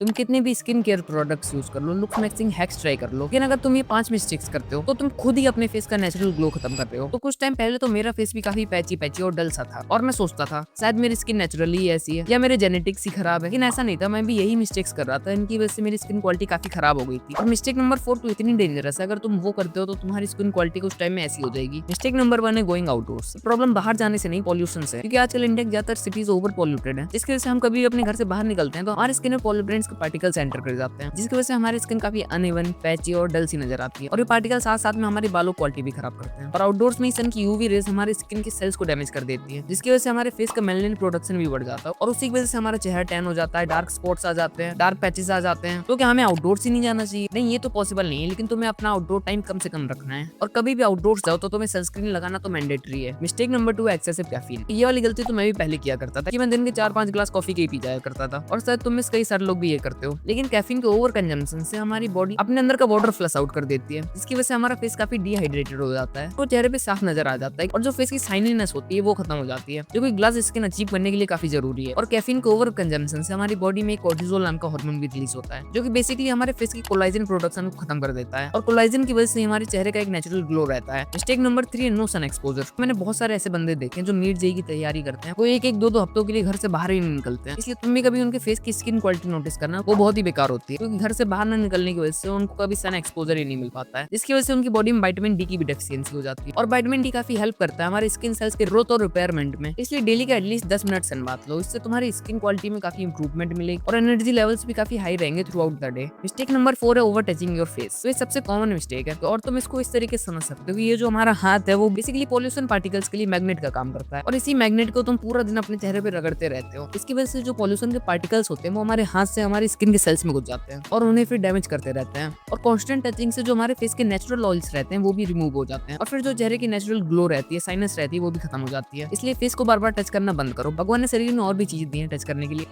तुम कितने भी स्किन केयर प्रोडक्ट्स यूज कर लो, लुक मैक्सिंग हैक्स ट्राई कर लो, लेकिन अगर तुम ये 5 मिस्टेक्स करते हो तो तुम खुद ही अपने फेस का नेचुरल ग्लो खत्म कर रहे हो। तो कुछ टाइम पहले तो मेरा फेस भी काफी पैची पैची और डल सा था और मैं सोचता था शायद मेरी स्किन नेचुरली ऐसी है या मेरे जेनेटिक्स ही खराब है, लेकिन ऐसा नहीं था। मैं भी यही मिस्टेक्स कर रहा था, इनकी वजह से मेरी स्किन क्वालिटी काफी खराब हो गई थी। और मिस्टेक नंबर 4 तो इतनी डेंजरस है, अगर तुम वो करते हो तो तुम्हारी स्किन क्वालिटी कुछ टाइम में ऐसी हो जाएगी। मिस्टेक नंबर 1 है गोइंग आउटडोर्स। प्रॉब्लम बाहर जाने से नहीं, पॉल्यूशन से, क्योंकि आजकल इंडिया की ज्यादातर सिटीज ओवर पॉल्यूटेड है, जिसकी वजह से हम कभी अपने घर से बाहर निकलते हैं तो हमारी स्किन में पॉल्यूटेंट्स के पार्टिकल्स एंटर कर जाते हैं, जिसकी वजह से हमारी स्किन काफी अनइवन, पैची और डल सी नजर आती है। और ये पार्टिकल साथ साथ में हमारी बालों क्वालिटी भी खराब करते हैं। और आउटडोर्स में सन की यूवी रेज हमारी स्किन के सेल्स को डैमेज कर देती है, जिसकी वजह से हमारे फेस का मेलानिन प्रोडक्शन भी बढ़ जाता है और उसी की वजह से हमारा चेहरा टैन हो जाता है, डार्क स्पॉट्स आ जाते हैं, डार्क पैचेस आ जाते हैं। तो क्या हमें आउटडोर्स ही नहीं जाना चाहिए? नहीं, ये तो पॉसिबल नहीं है, लेकिन तुम्हें अपना आउटडोर टाइम कम से कम रखना है। और कभी भी आउटडोर्स जाओ तो तुम्हें सनस्क्रीन लगाना तो मैंडेटरी है। Mistake number 2 excessive caffeine. ये वाली गलती तो मैं भी पहले किया करता था कि मैं दिन के 4-5 ग्लास कॉफी के ही पी जाया करता था, और शायद तुम में से कई सारे लोग भी ये करते हो। लेकिन कैफीन के ओवर कंजम्पशन से हमारी बॉडी अपने अंदर का वाटर फ्लश आउट कर देती है, जिसकी वजह से हमारा फेस काफी डिहाइड्रेटेड हो जाता है, तो चेहरे पे साफ नजर आ जाता है और जो फेस की शाइनीनेस होती है वो खत्म हो जाती है, जो कि ग्लास स्किन अचीव करने के लिए काफी जरूरी है। और कैफीन के ओवर कंजम्पशन से हमारी बॉडी में कोर्टिसोल नाम का हार्मोन भी रिलीज होता है, जो कि बेसिकली हमारे फेस की कोलाजन प्रोडक्शन को खत्म कर देता है, और कोलाजन की वजह से हमारे चेहरे का एक नेचुरल ग्लो रहता है। मिस्टेक नंबर 3 है नो सन एक्सपोजर। मैंने बहुत सारे ऐसे बंदे देखे हैं जो नीट जेई की तैयारी करते हैं, वो एक 2 हफ्तों के लिए घर से बाहर ही नहीं निकलते हैं। इसलिए तुम भी कभी उनके फेस की स्किन क्वालिटी नोटिस करना, वो बहुत ही बेकार होती है, क्योंकि घर से बाहर न निकलने की वजह से उनको कभी सन एक्सपोजर ही नहीं मिल पाता है, जिसकी वजह से उनकी बॉडी में विटामिन डी की भी डेफिशिएंसी हो जाती है। और विटामिन डी काफी हेल्प करता है हमारे स्किन सेल्स के ग्रोथ और रिपेयरमेंट में, इसलिए डेली का एटलीस्ट 10 मिनट सन बात लो, इससे तुम्हारी स्किन क्वालिटी में काफी इंप्रूवमेंट मिलेगी और एनर्जी लेवल्स भी काफी हाई रहेंगे through out the day. Mistake number 4 है ओवर टचिंग योर फेस। तो ये सबसे कॉमन मिस्टेक है, और तुम इसको इस तरीके से समझ सकते हो कि ये जो हमारा हाथ है वो बेसिकली पॉल्यूशन पार्टिकल्स के लिए मैग्नेट का काम करता है, और इसी मैग्नेट को तुम पूरा दिन अपने चेहरे पे रगड़ते रहते हो। इसकी वजह से जो पॉल्यूशन के पार्टिकल्स होते हैं वो हमारे हाथ से हमारी स्किन के सेल्स में घुस जाते हैं और उन्हें फिर डैमेज करते रहते हैं। और कॉन्स्टेंट टचिंग से जो हमारे फेस के नेचुरल ऑयल्स रहते हैं वो भी रिमूव हो जाते हैं, और फिर जो चेहरे की नेचुरल ग्लो रहती है, साइनस रहती है, वो भी खत्म हो जाती है। इसलिए फेस को बार बार टच करना बंद करो। भगवान ने शरीर में और भी चीजें दी हैं टच करने के लिए।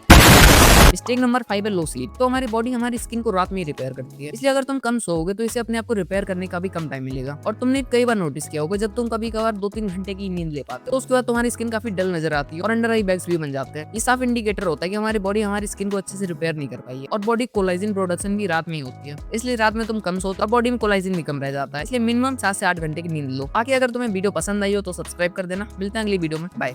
मिस्टेक नंबर 5 है लो स्लीप। तो हमारी बॉडी हमारी स्किन को रात में ही रिपेयर करती है, इसलिए अगर तुम कम सोओगे तो इसे अपने आप को रिपेयर करने का भी कम टाइम मिलेगा। और तुमने कई बार नोटिस किया होगा जब तुम कभी कभार 2-3 घंटे की नींद ले पाते हो तो उसके बाद तुम्हारी स्किन काफी डल नजर आती है और अंडर आई बैग्स भी बन जाते हैं। ये साफ इंडिकेटर होता है कि हमारी बॉडी हमारी स्किन को अच्छे से रिपेयर नहीं कर पाई है, और बॉडी कोलाजन प्रोडक्शन भी रात में ही होती है, इसलिए रात में तुम कम सोते और बॉडी में कोलाजन भी कम रह जाता है। इसलिए मिनिमम 7 से 8 घंटे की नींद लो। बाकी अगर तुम्हें वीडियो पसंद आई हो तो सब्सक्राइब कर देना। मिलते हैं अगली वीडियो में, बाय।